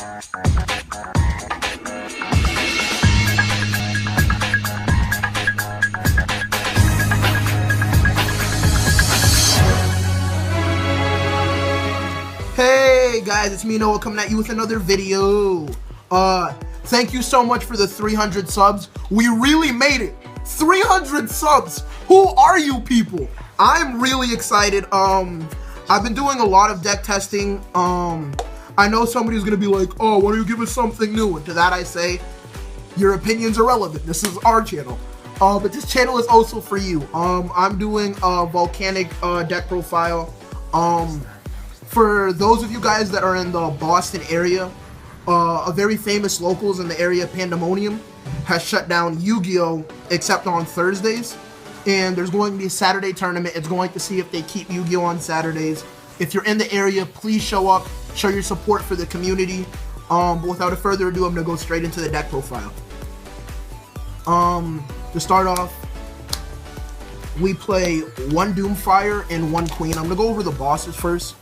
Hey guys, it's me Noah coming at you with another video. Thank you so much for the 300 subs. We really made it. 300 subs. Who are you people? I'm really excited. I've been doing a lot of deck testing. I know somebody's gonna be like, oh, why don't you give us something new? And to that I say, your opinion's irrelevant. This is our channel. But this channel is also for you. I'm doing a Volcanic deck profile. For those of you guys that are in the Boston area, a very famous locals in the area, Pandemonium, has shut down Yu-Gi-Oh! Except on Thursdays. And there's going to be a Saturday tournament. It's going to see if they keep Yu-Gi-Oh! On Saturdays. If you're in the area, please show up, show your support for the community. But without further ado, I'm going to go straight into the deck profile. To start off, we play one Doomfire and one Queen. I'm going to go over the bosses first.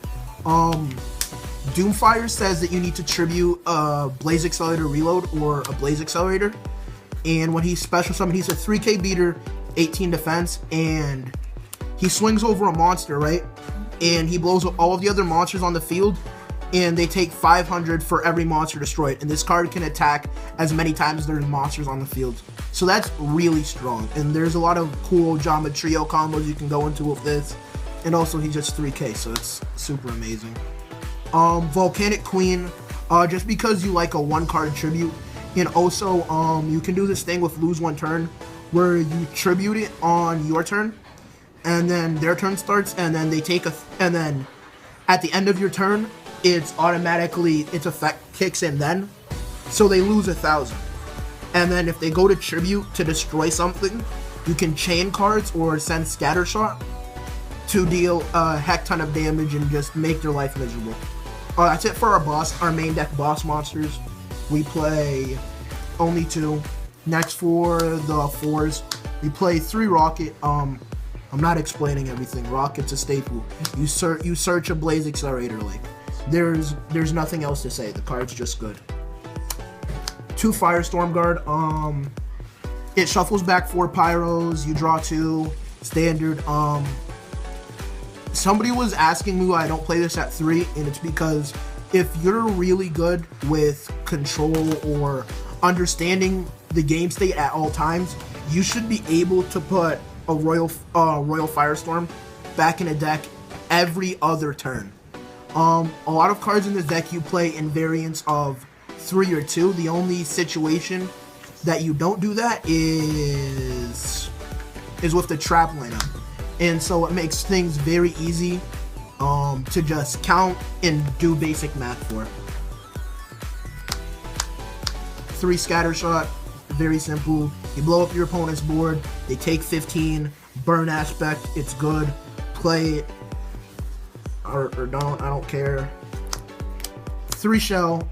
Doomfire says that you need to tribute a Blaze Accelerator Reload or a Blaze Accelerator, and when he's special summon, he's a 3k beater, 18 defense, and he swings over a monster, right? And he blows up all of the other monsters on the field, and they take 500 for every monster destroyed, and this card can attack as many times as there's monsters on the field. So that's really strong, and there's a lot of cool Geometrio combos you can go into with this. And also, he's just 3k, so it's super amazing. Volcanic Queen, just because you like a one-card tribute. And also, you can do this thing with lose one turn, where you tribute it on your turn, and then their turn starts, and then they take and then at the end of your turn, its effect kicks in then, so they lose 1,000. And then if they go to tribute to destroy something, you can chain cards or send Scattershot to deal a heck ton of damage and just make their life miserable. That's it for our main deck boss monsters. We play only 2. Next for the 4s, we play 3 Rocket. I'm not explaining everything. Rocket's a staple. You search a Blaze Accelerator Lake. There's nothing else to say. The card's just good. 2 Firestorm Guard. It shuffles back 4 Pyros. You draw 2. Standard. Somebody was asking me why I don't play this at 3, and it's because if you're really good with control or understanding the game state at all times, you should be able to put a Royal Firestorm back in a deck every other turn. A lot of cards in this deck you play in variants of 3 or 2. The only situation that you don't do that is with the trap lineup. And so it makes things very easy to just count and do basic math for. 3 Scattershot, very simple. You blow up your opponent's board, they take 15, burn aspect, it's good. Play it or don't, I don't care. 3 Shell.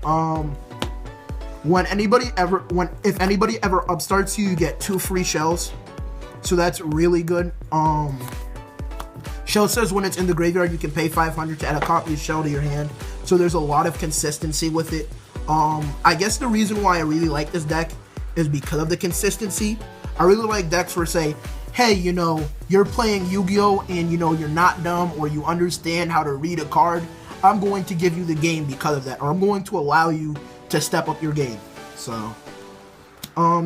If anybody ever upstarts you, you get 2 free shells. So that's really good. Shell says when it's in the graveyard, you can pay 500 to add a copy of Shell to your hand. So there's a lot of consistency with it. I guess the reason why I really like this deck is because of the consistency. I really like decks where say, hey, you know, you're playing Yu-Gi-Oh! And you know, you're not dumb or you understand how to read a card. I'm going to give you the game because of that, or I'm going to allow you to step up your game. So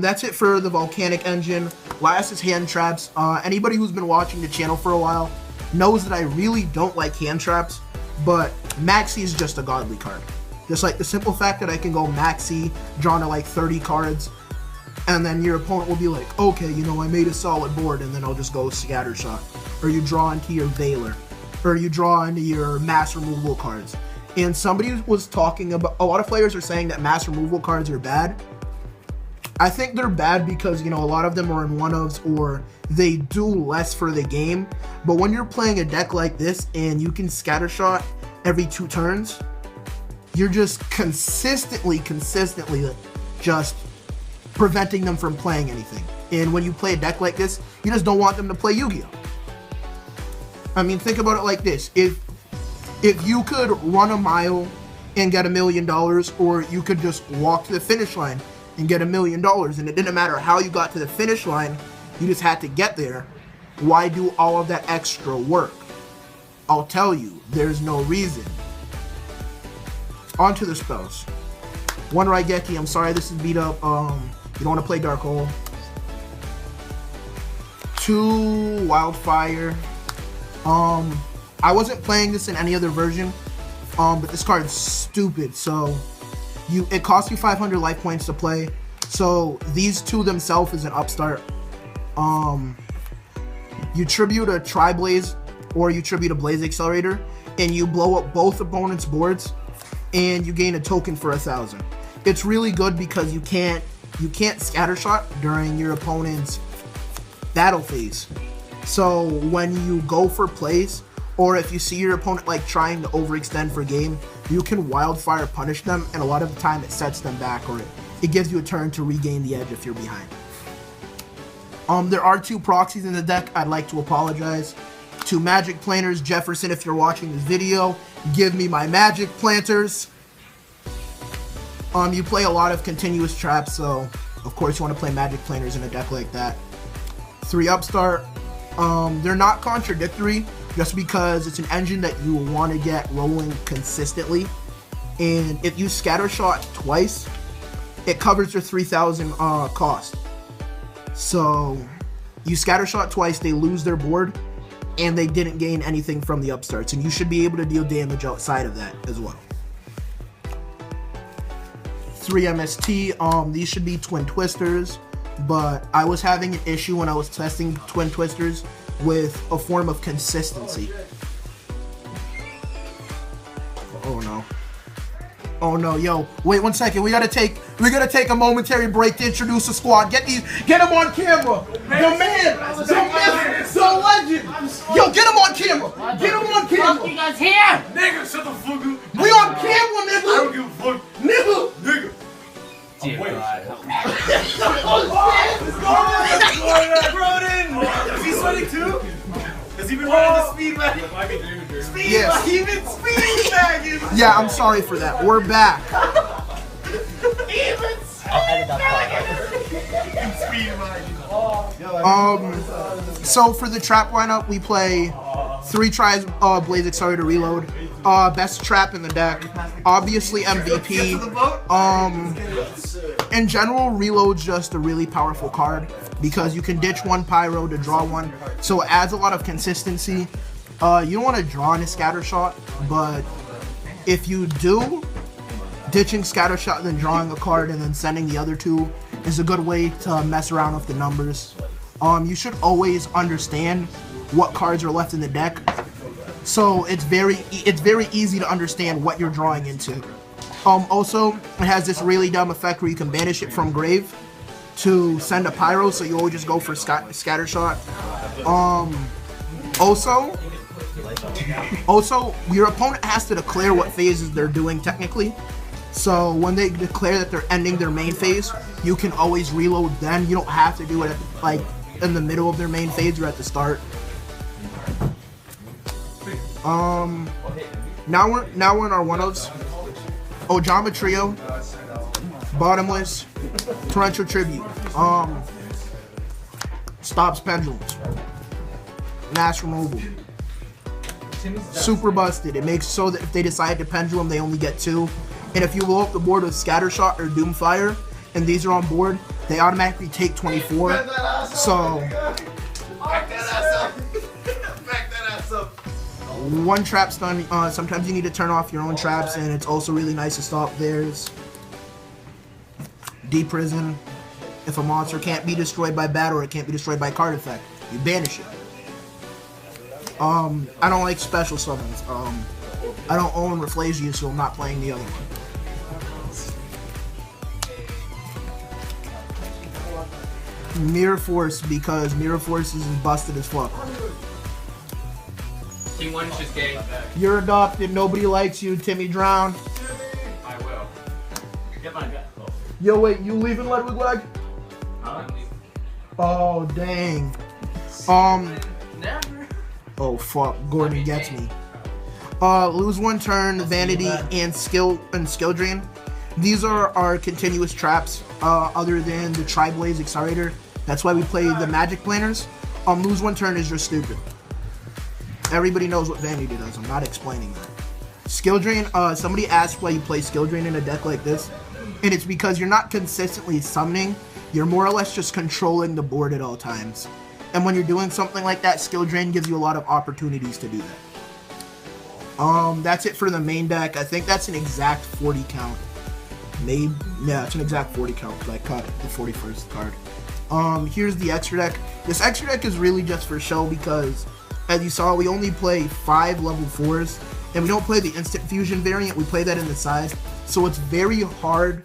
that's it for the Volcanic engine. Last is hand traps. Anybody who's been watching the channel for a while knows that I really don't like hand traps, but Maxi is just a godly card. Just like the simple fact that I can go Maxi, draw to like 30 cards, and then your opponent will be like, okay, you know, I made a solid board, and then I'll just go Scattershot. Or you draw into your Veiler, or you draw into your mass removal cards. And somebody was talking about, a lot of players are saying that mass removal cards are bad. I think they're bad because, you know, a lot of them are in one-ofs or they do less for the game. But when you're playing a deck like this and you can Scattershot every 2 turns, you're just consistently just preventing them from playing anything. And when you play a deck like this, you just don't want them to play Yu-Gi-Oh! I mean, think about it like this. If you could run a mile and get $1 million, or you could just walk to the finish line and get $1 million, and it didn't matter how you got to the finish line, you just had to get there. Why do all of that extra work? I'll tell you, there's no reason. On to the spells. One Raigeki, I'm sorry this is beat up. You don't want to play Dark Hole. 2 Wildfire. I wasn't playing this in any other version, but this card's stupid. So it costs you 500 life points to play. So these two themselves is an upstart. You tribute a Tri-Blaze or you tribute a Blaze Accelerator, and you blow up both opponents' boards, and you gain a token for 1,000. It's really good because you can't scattershot during your opponent's battle phase. So when you go for plays, or if you see your opponent like trying to overextend for game, you can Wildfire punish them, and a lot of the time it sets them back, or it gives you a turn to regain the edge if you're behind. There are 2 proxies in the deck. I'd like to apologize to Magic Planters. Jefferson, if you're watching this video, give me my Magic Planters. You play a lot of continuous traps, so of course you want to play Magic Planters in a deck like that. 3 upstart. They're not contradictory, just because it's an engine that you want to get rolling consistently. And if you scattershot twice, it covers your 3,000 cost. So you scattershot twice, they lose their board, and they didn't gain anything from the upstarts, and you should be able to deal damage outside of that as well. 3 MST, these should be Twin Twisters, but I was having an issue when I was testing Twin Twisters with a form of consistency. Oh no. Oh no, yo, wait 1 second. We gotta take a momentary break to introduce the squad. Get him on camera. The man, the legend. Yo, get him on camera. Get him on camera. Fuck you guys here. Nigga, shut the fuck up. We on camera, nigga. I don't give a fuck. Nigga. Dear God, help me. Is he sweating too? Has he been running the speed wagon? Speed wagon? He been speed wagon! Yeah, I'm sorry for that. We're back. Even speed wagon. So for the trap lineup, we play 3 tries Blaze Accelerator Reload. Best trap in the deck. Obviously MVP. In general, Reload's just a really powerful card because you can ditch 1 Pyro to draw 1. So it adds a lot of consistency. You don't want to draw in a Scattershot, but if you do, ditching Scattershot and then drawing a card and then sending the other 2 is a good way to mess around with the numbers. You should always understand what cards are left in the deck, so it's very easy to understand what you're drawing into. Also, it has this really dumb effect where you can banish it from grave to send a Pyro, so you always just go for Scattershot. Also, your opponent has to declare what phases they're doing technically. So when they declare that they're ending their main phase, you can always reload then. You don't have to do it like in the middle of their main phase or at the start. Now we're in our one-ofs. Ojama Trio, Bottomless, Torrential Tribute, Stops Pendulums, Mass Removal, Super Busted. It makes so that if they decide to Pendulum, they only get 2. And if you blow up the board with Scattershot or Doomfire, and these are on board, they automatically take 24. So, Back that ass up. Back that ass up. 1 trap stun. Sometimes you need to turn off your own traps, and it's also really nice to stop theirs. Deprison. If a monster can't be destroyed by battle or it can't be destroyed by card effect, you banish it. I don't like special summons. I don't own Rafflesia, so I'm not playing the other one. Mirror Force, because Mirror Force is busted as fuck. Team 1 is just gay. You're adopted, nobody likes you, Timmy Drown. I will. Get my gun. Yo, wait, you leaving Ludwig Leg? I'm leaving. Oh, dang. Never. Oh, fuck, Gordon gets me. Lose one turn, vanity, and skill drain. These are our continuous traps, other than the Tri-Blaze Accelerator. That's why we play the Magic Planners. Lose one turn is just stupid. Everybody knows what vanity does. I'm not explaining that. Skill drain, somebody asked why you play skill drain in a deck like this, and it's because you're not consistently summoning. You're more or less just controlling the board at all times. And when you're doing something like that, skill drain gives you a lot of opportunities to do that. That's it for the main deck. I think that's an exact 40 count. Maybe, yeah, it's an exact 40 count because I caught the 41st card. Here's the extra deck. This extra deck is really just for show because, as you saw, we only play 5 level 4s, and we don't play the instant fusion variant. We play that in the side, so it's very hard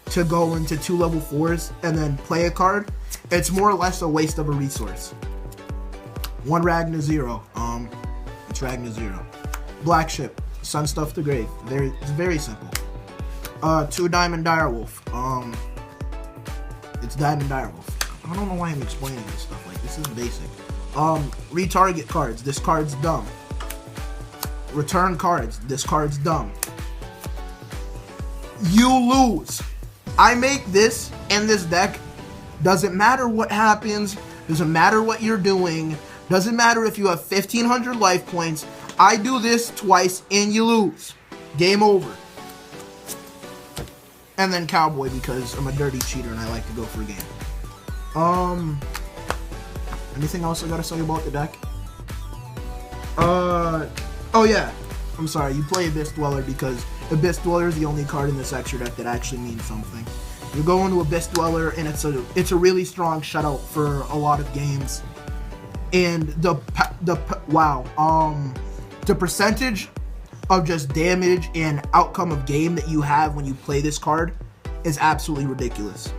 to go into 2 level 4s and then play a card. It's more or less a waste of a resource. 1 Ragna 0. It's Ragna 0. Black Ship, Sunstuff the Grave. It's very simple. 2 Diamond Direwolf. It's Diamond Direwolf. I don't know why I'm explaining this stuff. Like, this is basic. Retarget cards. This card's dumb. Return cards. This card's dumb. You lose. I make this and this deck. Doesn't matter what happens. Doesn't matter what you're doing. Doesn't matter if you have 1,500 life points. I do this twice and you lose. Game over. And then Cowboy because I'm a dirty cheater and I like to go for a game. Anything else I gotta say about the deck? Oh yeah. I'm sorry, you play Abyss Dweller because Abyss Dweller is the only card in this extra deck that actually means something. You go into Abyss Dweller and it's a really strong shutout for a lot of games. And the percentage of just damage and outcome of game that you have when you play this card is absolutely ridiculous.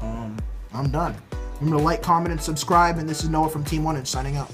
I'm done. Remember to like, comment, and subscribe, and this is Noah from Team 1 and signing out.